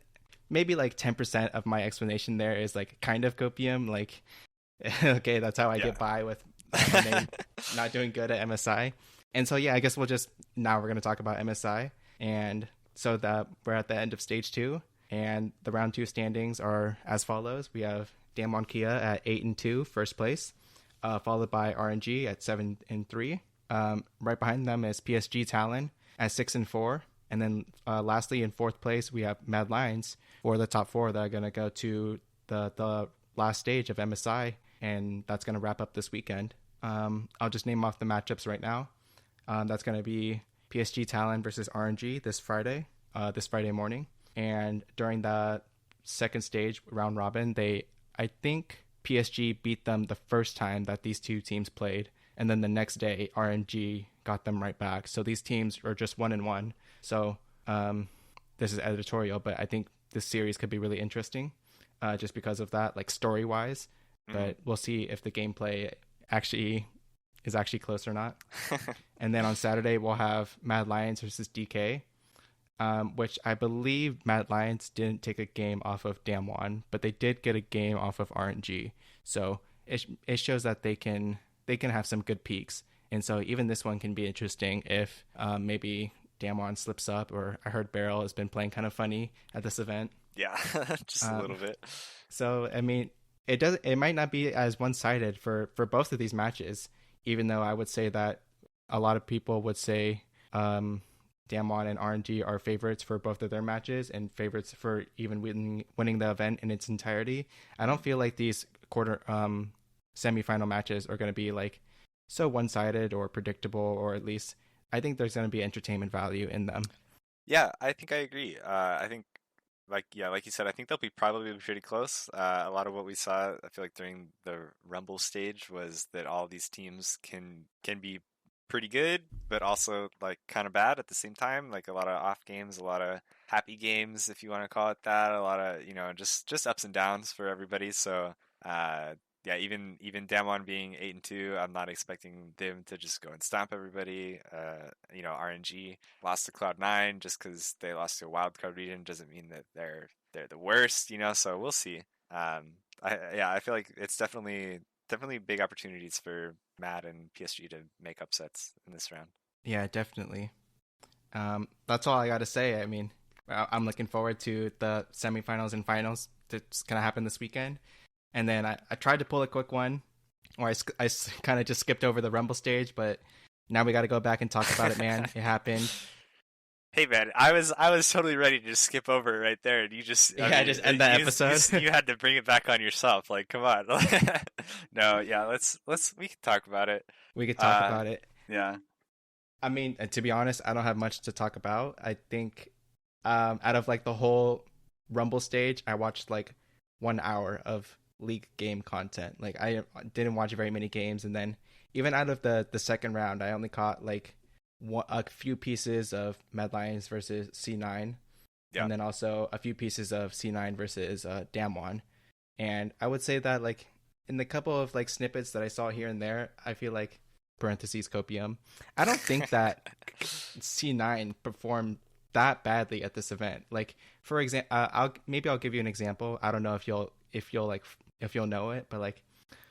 maybe like 10% of my explanation there is like kind of copium, like okay, that's how I Yeah. get by with my name not doing good at MSI. And so yeah, I guess we're going to talk about MSI. And so that we're at the end of stage 2, and the round 2 standings are as follows. We have Damwon Kia at 8-2, first place, followed by RNG at 7-3. Right behind them is PSG Talon at 6-4. And then lastly, in fourth place, we have Mad Lions for the top 4 that are going to go to the last stage of MSI, and that's going to wrap up this weekend. I'll just name off the matchups right now. That's going to be PSG Talon versus RNG this Friday morning. And during the second stage round robin, I think PSG beat them the first time that these two teams played, and then the next day RNG got them right back. So these teams are just 1-1. So this is editorial, but I think this series could be really interesting, just because of that, like story wise. But we'll see if the gameplay is actually close or not. And then on Saturday we'll have Mad Lions versus DK, which I believe Mad Lions didn't take a game off of Damwon, but they did get a game off of RNG. So it shows that they can have some good peaks. And so even this one can be interesting if maybe Damwon slips up, or I heard Beryl has been playing kind of funny at this event. Yeah, just a little bit. So I mean, it might not be as one-sided for both of these matches, even though I would say that a lot of people would say Damwon and RNG are favorites for both of their matches and favorites for even winning the event in its entirety. I don't feel like these semifinal matches are going to be like so one-sided or predictable, or at least I think there's going to be entertainment value in them. Yeah, I think I agree. I think like you said, I think they'll probably be pretty close. A lot of what we saw, I feel like during the Rumble stage, was that all these teams can be pretty good, but also like kind of bad at the same time. Like a lot of off games, a lot of happy games, if you want to call it that. A lot of just ups and downs for everybody. So yeah, even Damwon being 8-2, I'm not expecting them to just go and stomp everybody. RNG lost to Cloud9 just because they lost to a wildcard region doesn't mean that they're the worst. So we'll see. I feel like it's definitely big opportunities for Mad and PSG to make upsets in this round. Yeah, definitely. That's all I got to say. I mean, I'm looking forward to the semifinals and finals that's going to happen this weekend. And then I tried to pull a quick one, or I kind of just skipped over the Rumble stage, but now we got to go back and talk about it, man. It happened. Hey man, I was totally ready to just skip over it right there, and you just just end the episode. You had to bring it back on yourself. Like, come on. No, yeah, we can talk about it. We could talk about it. Yeah. I mean, to be honest, I don't have much to talk about. I think out of like the whole Rumble stage, I watched like 1 hour of league game content. Like I didn't watch very many games, and then even out of the second round, I only caught like a few pieces of Mad Lions versus C9, and then also a few pieces of C9 versus Damwon. And I would say that like in the couple of like snippets that I saw here and there, I feel like parentheses copium, I don't think that C9 performed that badly at this event. Like for example, I'll give you an example. I don't know if you'll know it, but like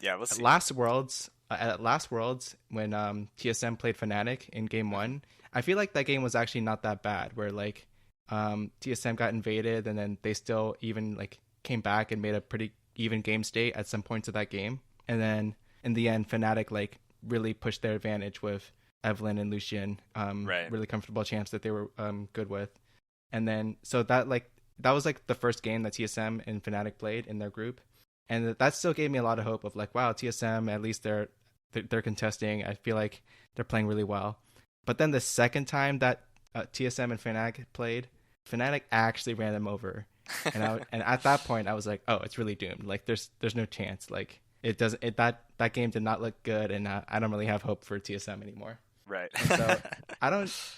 we'll see. At last Worlds when TSM played Fnatic in game 1, I feel like that game was actually not that bad, where like TSM got invaded and then they still even like came back and made a pretty even game state at some points of that game, and then in the end Fnatic like really pushed their advantage with Evelyn and Lucian, Right. really comfortable champs that they were good with. And then so that was like the first game that TSM and Fnatic played in their group, and that still gave me a lot of hope of like, wow, TSM, at least they're contesting. I feel like they're playing really well. But then the second time that TSM and Fnatic played, Fnatic actually ran them over, and at that point I was like, oh, it's really doomed. Like there's no chance. Like it doesn't it that game did not look good, and I don't really have hope for TSM anymore. Right. And so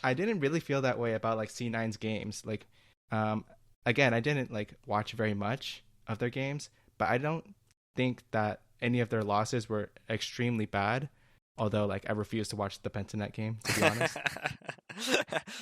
I didn't really feel that way about like C9's games. Like um again, I didn't like watch very much of their games, but I don't think that any of their losses were extremely bad. Although like I refuse to watch the Pentanet game, to be honest.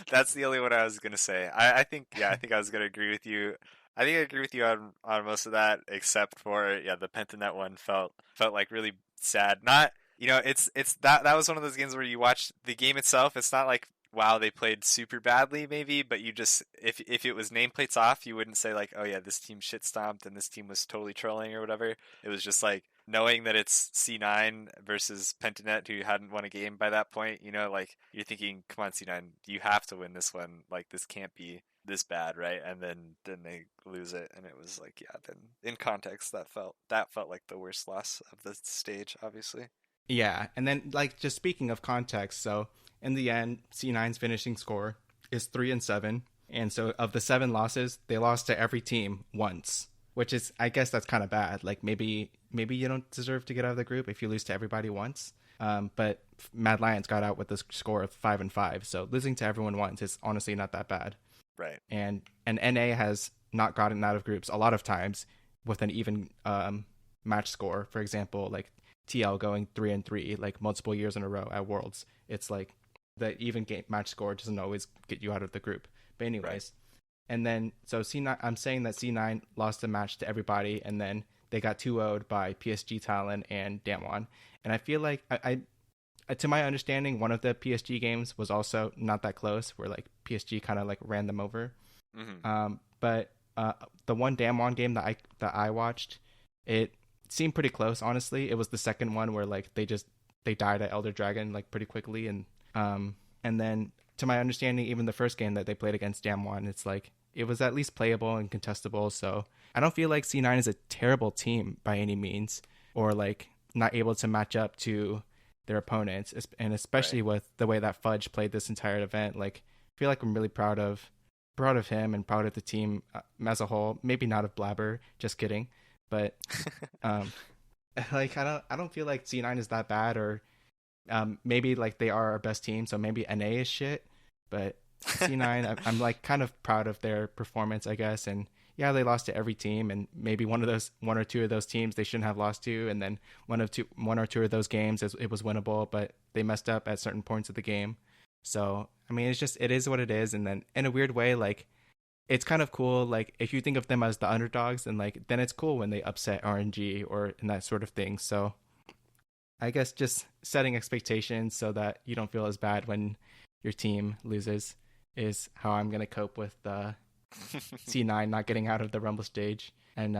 That's the only one I was gonna say. I think yeah, I think I was gonna agree with you. I think I agree with you on most of that, except for yeah, the Pentanet one felt like really sad. Not it's that was one of those games where you watch the game itself. It's not like wow they played super badly maybe, but you just if it was nameplates off, you wouldn't say like oh yeah this team shit stomped and this team was totally trolling or whatever. It was just like knowing that it's C9 versus Pentanet who hadn't won a game by that point, like you're thinking, come on, C9, you have to win this one. Like this can't be this bad, right? And then they lose it, and it was like, yeah. Then in context, that felt like the worst loss of the stage, obviously. Yeah, and then like just speaking of context, so in the end, C9's finishing score is 3-7, and so of the 7 losses, they lost to every team once, which is I guess that's kind of bad. Like maybe you don't deserve to get out of the group if you lose to everybody once. But Mad Lions got out with a score of 5-5, so losing to everyone once is honestly not that bad. Right. And NA has not gotten out of groups a lot of times with an even match score. For example, like TL going 3-3 like multiple years in a row at Worlds. It's like the even game match score doesn't always get you out of the group. But anyways, Right. and then so C9, I'm saying that C9 lost the match to everybody, and then they got 2-0'd by PSG Talon and Damwon. And I feel like to my understanding, one of the PSG games was also not that close, where like PSG kind of like ran them over. Hmm. But the one Damwon game that I watched, it seemed pretty close. Honestly, it was the second one where like they died at Elder Dragon like pretty quickly, and then to my understanding, even the first game that they played against Damwon, it's like it was at least playable and contestable. So I don't feel like C9 is a terrible team by any means, or like not able to match up to their opponents, and especially Right. with the way that Fudge played this entire event. Like, I feel like I'm really proud of him and proud of the team as a whole. Maybe not of Blabber, just kidding. But um, like I don't feel like C9 is that bad, or maybe like they are our best team, so maybe NA is shit. But C9, I'm like kind of proud of their performance, I guess. And yeah, they lost to every team, and maybe one or two of those teams they shouldn't have lost to, and then one or two of those games it was winnable, but they messed up at certain points of the game. So I mean, it is what it is, and then in a weird way, like it's kind of cool. Like if you think of them as the underdogs, and like then it's cool when they upset RNG or and that sort of thing. So I guess just setting expectations so that you don't feel as bad when your team loses is how I'm gonna cope with C9 not getting out of the Rumble stage. And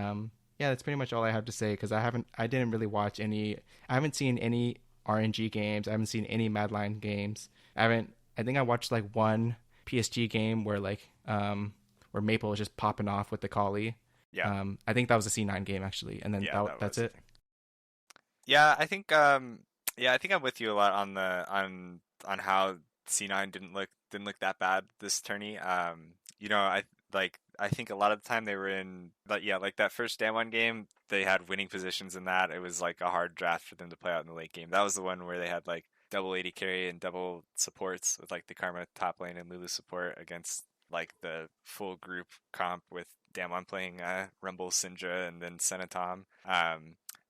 yeah, that's pretty much all I have to say because I didn't really watch any. I haven't seen any RNG games. I haven't seen any Madline games. I think I watched like one PSG game where where Maple was just popping off with the collie. Yeah. I think that was a C9 game actually, and then Yeah, that that's was, I it. think. Yeah, I think yeah, I think I'm with you a lot on how C9 didn't look that bad this tourney. I think a lot of the time they were in like yeah, like that first Damwon game, they had winning positions in that. It was like a hard draft for them to play out in the late game. That was the one where they had like double 80 carry and double supports with like the Karma top lane and Lulu support against like the full group comp with Damwon playing Rumble, Syndra, and then Senatom.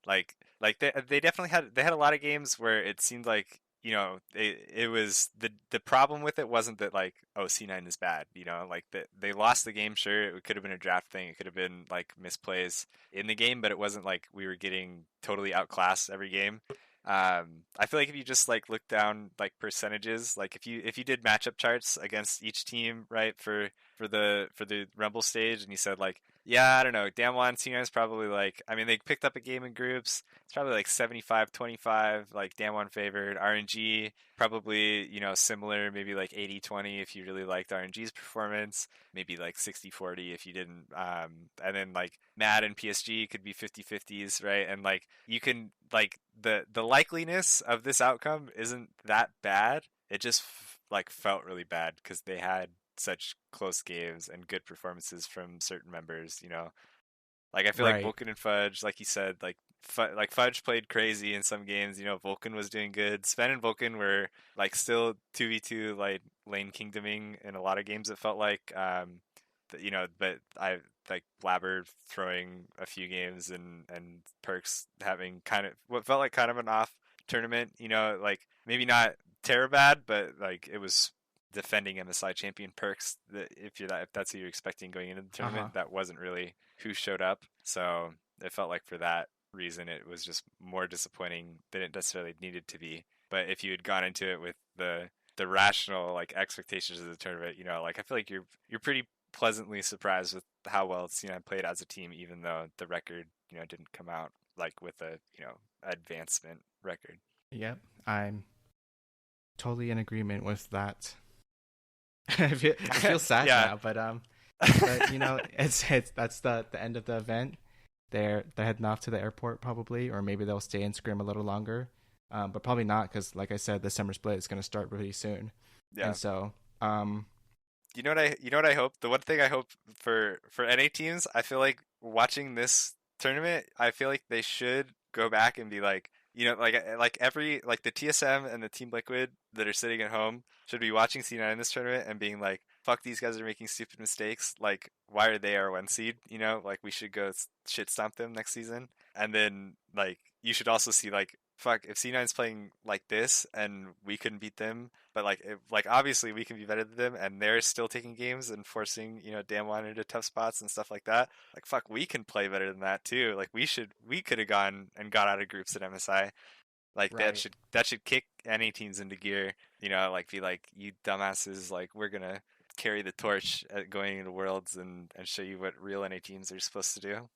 Like they definitely had a lot of games where it seemed like it was the problem with it wasn't that like oh C9 is bad, like that they lost the game. Sure, it could have been a draft thing, it could have been like misplays in the game, but it wasn't like we were getting totally outclassed every game. I feel like if you just like look down like percentages, like if you did matchup charts against each team, right, for the Rumble stage, and you said like Yeah, I don't know. Damwon Cena is probably like, I mean, they picked up a game in groups. It's probably like 75-25, like Damwon favored. RNG, probably, similar, maybe like 80-20 if you really liked RNG's performance, maybe like 60-40 if you didn't. And then like Mad and PSG could be 50-50s, right? And like you can, like, the likeliness of this outcome isn't that bad. It just like felt really bad because they had such close games and good performances from certain members. Like I feel like Right. Vulcan and Fudge, like you said, like Fudge played crazy in some games. Vulcan was doing good. Sven and Vulcan were like still 2v2 like lane kingdoming in a lot of games. It felt like, but I like Blabber throwing a few games and Perks having kind of what felt like kind of an off tournament. Like maybe not terror bad, but like it was defending MSI champion Perks. That if that's who you're expecting going into the Uh huh. tournament, that wasn't really who showed up. So it felt like for that reason, it was just more disappointing than it necessarily needed to be. But if you had gone into it with the rational like expectations of the tournament, like I feel like you're pretty pleasantly surprised with how well C9 played as a team, even though the record didn't come out like with a advancement record. Yep. I'm totally in agreement with that. I feel sad Yeah. now, but it's that's the end of the event. They're heading off to the airport probably, or maybe they'll stay in scrim a little longer. But probably not because, like I said, the summer split is going to start really soon, Yeah. and so um, You know what I hope? The one thing I hope for NA teams, I feel like watching this tournament, I feel like they should go back and be like, like every like the TSM and the Team Liquid that are sitting at home should be watching C9 in this tournament and being like, fuck, these guys are making stupid mistakes. Like, why are they our one seed? Like we should go shit stomp them next season. And then like you should also see like, fuck, if C9's playing like this and we couldn't beat them, but like obviously we can be better than them, and they're still taking games and forcing Damwon into tough spots and stuff like that. Like fuck, we can play better than that too. Like we could have gone and got out of groups at MSI. Like that right. should kick any teams into gear. Like be like, you dumbasses, like we're gonna carry the torch at going into Worlds and show you what real NA teams are supposed to do.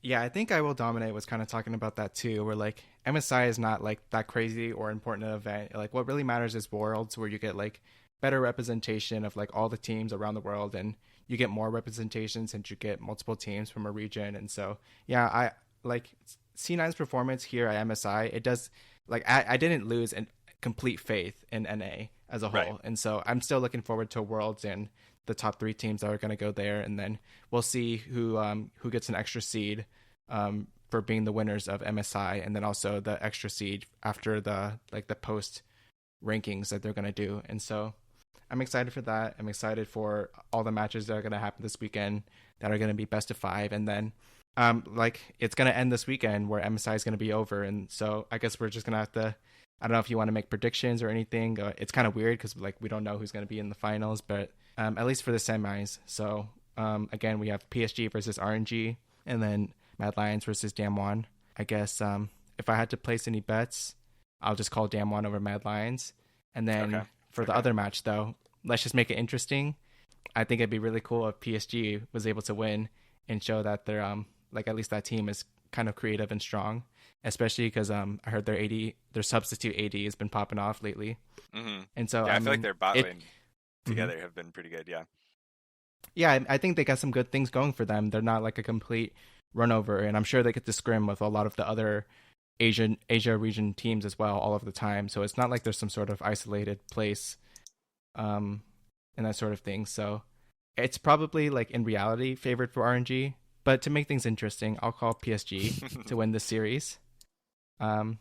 Yeah, I think I Will Dominate was kind of talking about that too, where like MSI is not like that crazy or important an event. Like what really matters is Worlds, where you get like better representation of like all the teams around the world, and you get more representation since you get multiple teams from a region. And so yeah, I like C9's performance here at MSI. It does like I didn't lose in complete faith in NA as a Right. whole, and so I'm still looking forward to Worlds and the top three teams that are going to go there, and then we'll see who gets an extra seed for being the winners of MSI, and then also the extra seed after the post rankings that they're gonna do. And so I'm excited for that. I'm excited for all the matches that are gonna happen this weekend that are gonna be best of five, and then like it's gonna end this weekend where MSI is gonna be over, and so I guess we're just gonna have to. I don't know if you want to make predictions or anything. It's kind of weird because like we don't know who's going to be in the finals, but at least for the semis. So again, we have PSG versus RNG, and then Mad Lions versus Damwon. I guess if I had to place any bets, I'll just call Damwon over Mad Lions. And Okay. then for the Okay. other match, though, let's just make it interesting. I think it'd be really cool if PSG was able to win and show that they're like at least that team is kind of creative and strong. Especially because I heard their substitute AD has been popping off lately, and so Yeah, I I feel like mean their bot it. lane Mhm. together have been pretty good. Yeah. Yeah, I think they got some good things going for them. They're not like a complete run over, and I'm sure they get to scrim with a lot of the other Asia region teams as well all of the time. So it's not like there's some sort of isolated place, um, and that sort of thing. So it's probably like in reality favored for RNG. But to make things interesting, I'll call PSG to win this series. Um,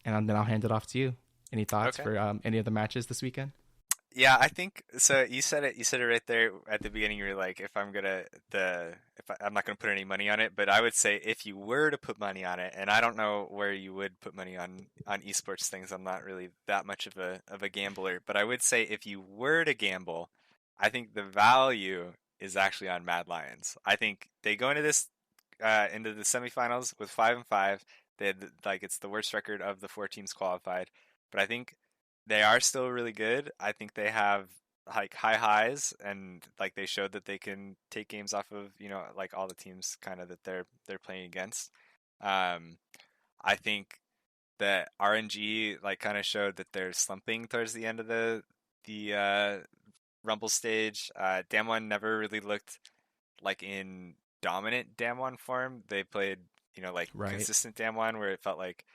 and then I'll hand it off to you. Any thoughts Okay. for any of the matches this weekend? Yeah, I think so. You said it. You said it right there at the beginning. You were like, "If I'm gonna I'm not gonna put any money on it." But I would say if you were to put money on it, and I don't know where you would put money on esports things. I'm not really that much of a gambler. But I would say if you were to gamble, I think the value is actually on Mad Lions. I think they go into the semifinals with 5-5. They had, like, it's the worst record of the four teams qualified, but I think they are still really good. I think they have like high highs, and like they showed that they can take games off of, like all the teams kind of that they're playing against. Um, I think that RNG like kind of showed that they're slumping towards the end of the Rumble stage. Damwon never really looked like in dominant Damwon form. They played, like Right. consistent Damwon where it felt like,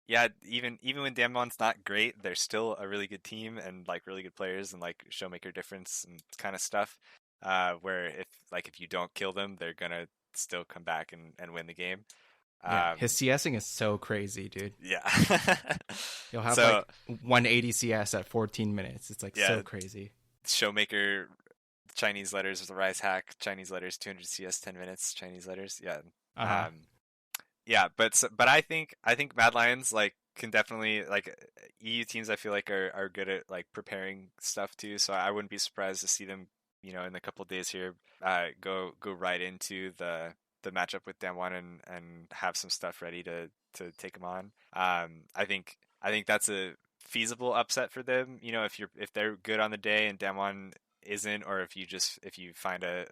yeah, even when Damwon's not great, they're still a really good team and like really good players and like showmaker difference and kind of stuff. Where if you don't kill them, they're gonna still come back and win the game. Yeah, his Um, CSing is so crazy, dude. yeah. He'll have So like 180 CS at 14 minutes. It's like so yeah, crazy. Showmaker, Chinese letters with the Rise hack, Chinese letters 200 CS 10 minutes, Chinese letters. Yeah. Uh-huh. Um, yeah, but I think Mad Lions like can definitely like EU teams I feel like are good at like preparing stuff too. So I wouldn't be surprised to see them, in a couple of days here, go right into the matchup with Damwon and have some stuff ready to take them on. I think that's a feasible upset for them. If they're good on the day and Damwon isn't, or if you find a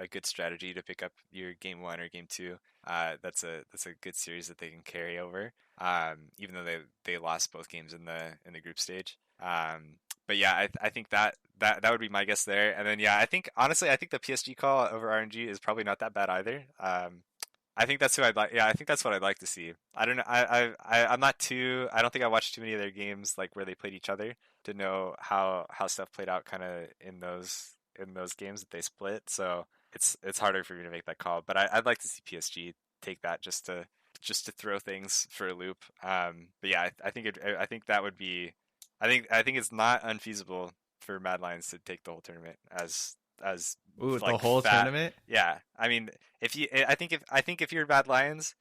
good strategy to pick up your game one or game two, that's a good series that they can carry over. Even though they lost both games in the group stage. But yeah, I think that would be my guess there. And then yeah, I think the PSG call over RNG is probably not that bad either. I think that's who I'd like. Yeah, I think that's what I'd like to see. I don't know. I'm not too. I don't think I watched too many of their games like where they played each other to know how stuff played out kind of in those games that they split. So it's harder for me to make that call. But I'd like to see PSG take that just to throw things for a loop. But yeah, I think that would be. I think it's not unfeasible for Mad Lions to take the whole tournament as Ooh, the like whole fat. tournament? Yeah, I mean, I think if you're Mad Lions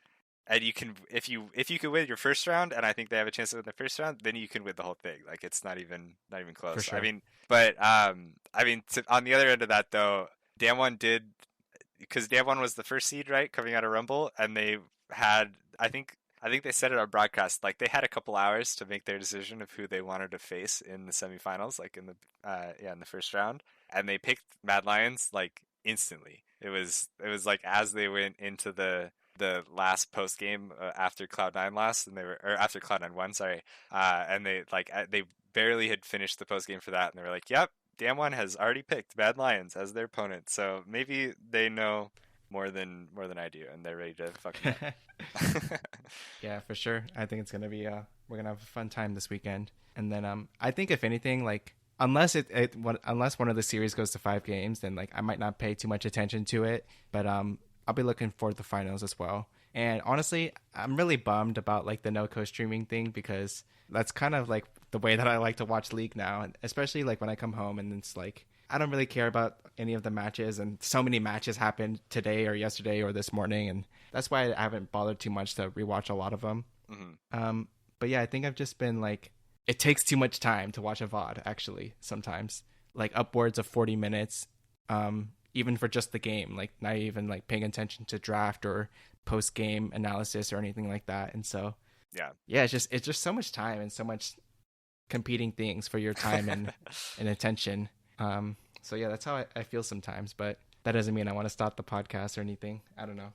and you can if you could win your first round, and I think they have a chance to win the first round, then you can win the whole thing. Like it's not even For close. I sure. mean, but on the other end of that though, Damwon did, because Damwon was the first seed, right, coming out of Rumble, and they had I think they said it on broadcast, like they had a couple hours to make their decision of who they wanted to face in the semifinals, like in the first round, and they picked Mad Lions like instantly. It was like as they went into the last post game after Cloud9 lost, and after Cloud9 won, sorry, and they barely had finished the post game for that, and they were like, "Yep, Damwon has already picked Mad Lions as their opponent, so maybe they know more than I do, and they're ready to fuck them up." Yeah, for sure. I think it's gonna be we're gonna have a fun time this weekend. And then I think if anything, like unless one of the series goes to 5 games, then like I might not pay too much attention to it. But I'll be looking forward to the finals as well. And honestly, I'm really bummed about like the no co-streaming thing, because that's kind of like the way that I like to watch League now, and especially like when I come home and it's like I don't really care about any of the matches, and so many matches happened today or yesterday or this morning, and that's why I haven't bothered too much to rewatch a lot of them. Hmm. But yeah, I think I've just been like, it takes too much time to watch a VOD, actually, sometimes. Like upwards of 40 minutes, even for just the game, like not even like paying attention to draft or post game analysis or anything like that. And so, Yeah. yeah, it's just so much time and so much competing things for your time and attention. So yeah, that's how I feel sometimes, but that doesn't mean I want to stop the podcast or anything. I don't know.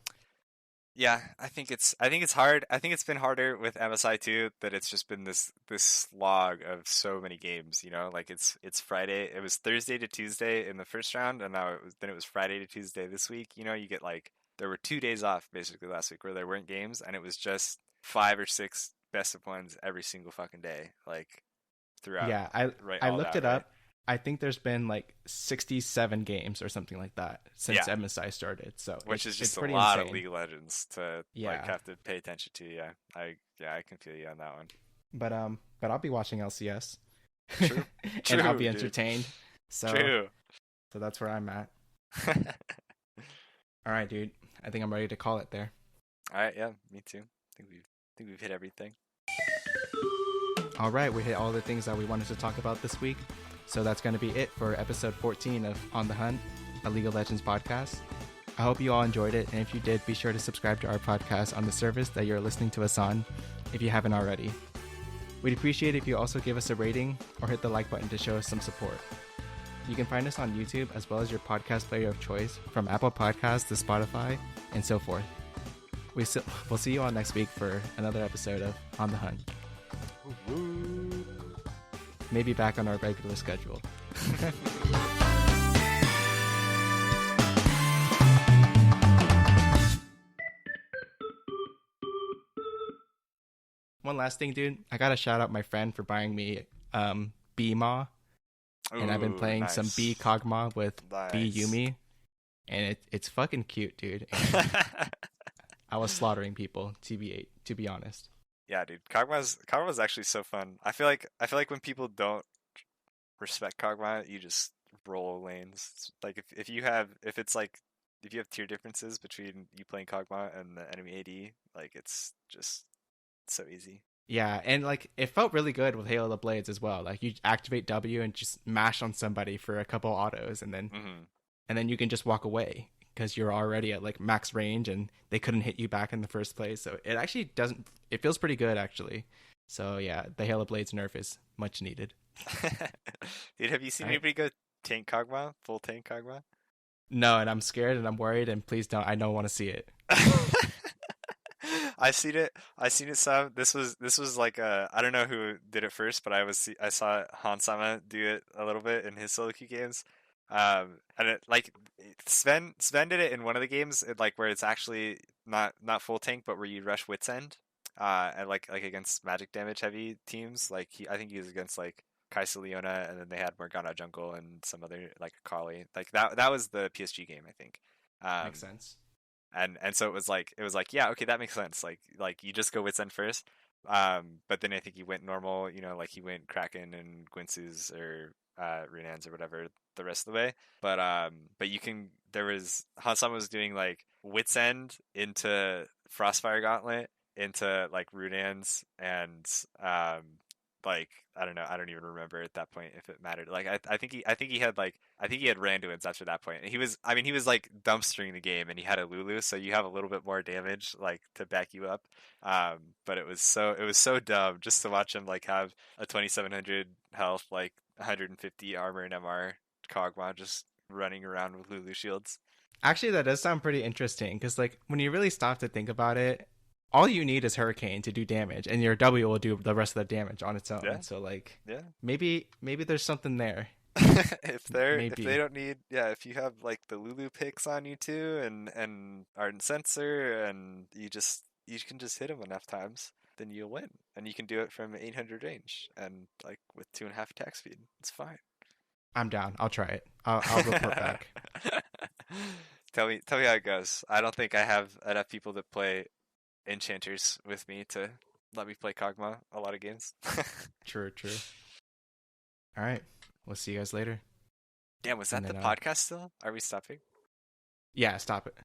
Yeah, I think it's hard. I think it's been harder with MSI too, that it's just been this slog of so many games, like it's Friday. It was Thursday to Tuesday in the first round, and then it was Friday to Tuesday this week. You get like there were 2 days off basically last week where there weren't games, and it was just 5 or 6 best of ones every single fucking day, like throughout, Yeah, I right, I all looked that, it right? up. I think there's been like 67 games or something like that since Yeah, MSI started. So which it's is it's just a pretty lot of insane. League of Legends to like Yeah. have to pay attention to. Yeah, I can feel you on that one. But I'll be watching LCS True, and I'll true, be dude. entertained. So True. so that's where I'm at. All right, dude. I think I'm ready to call it there. All right, yeah, me too. I think we've hit everything. All right, we hit all the things that we wanted to talk about this week. So that's going to be it for episode 14 of On the Hunt, a League of Legends podcast. I hope you all enjoyed it, and if you did, be sure to subscribe to our podcast on the service that you're listening to us on, if you haven't already. We'd appreciate it if you also give us a rating or hit the like button to show us some support. You can find us on YouTube as well as your podcast player of choice, from Apple Podcasts to Spotify and so forth. We'll see you all next week for another episode of On the Hunt. Maybe back on our regular schedule. One last thing, dude. I gotta shout out my friend for buying me B-Maw. And I've been playing some B Kog'Maw with B Yuumi. And it's fucking cute, dude. And I was slaughtering people, to be honest. Yeah, dude. Kog'Maw's actually so fun. I feel like when people don't respect Kog'Maw, you just roll lanes. It's like if you have tier differences between you playing Kog'Maw and the enemy AD, like it's just so easy. Yeah, and like it felt really good with Halo of the Blades as well. Like you activate W and just mash on somebody for a couple autos, and then you can just walk away because you're already at like max range and they couldn't hit you back in the first place. So it actually doesn't. It feels pretty good actually. So yeah, the Halo Blades nerf is much needed. Dude, have you seen anybody go tank Kog'Maw, full tank Kog'Maw? No, and I'm scared and I'm worried, and please don't. I don't want to see it. I seen it some. This was like I don't know who did it first, but I saw Hansama do it a little bit in his solo queue games. And it like Sven did it in one of the games, like where it's actually not full tank, but where you rush Wit's End, and like against magic damage heavy teams. Like I think he was against like Kaisa Leona, and then they had Morgana jungle and some other like Akali. Like that was the PSG game, I think. Makes sense. And so it was like yeah, okay, that makes sense. Like you just go Wit's End first. But then I think he went normal, like he went Kraken and Gwinsu's or Runans or whatever the rest of the way. But Hansama was doing like Wit's End into Frostfire Gauntlet into like Runans and like I don't know, I don't even remember at that point if it mattered. Like I think he had Randuin's after that point. And he was like dumpstering the game, and he had a Lulu, so you have a little bit more damage like to back you up. But it was so dumb just to watch him like have a 2700 health, like 150 armor and MR Kog'Maw just running around with Lulu shields. Actually, that does sound pretty interesting because like when you really stop to think about it, all you need is Hurricane to do damage, and your W will do the rest of the damage on its own. Yeah. So like, yeah, maybe there's something there. if they don't need, if you have like the Lulu picks on you too, and Ardent Sensor, and you can just hit him enough times, then you'll win, and you can do it from 800 range and like with 2.5 attack speed. It's fine. I'm down. I'll try it. I'll report back. Tell me how it goes. I don't think I have enough people that play enchanters with me to let me play Kog'Maw a lot of games. True. All right. We'll see you guys later. Damn, was that the podcast still? Are we stopping? Yeah, stop it.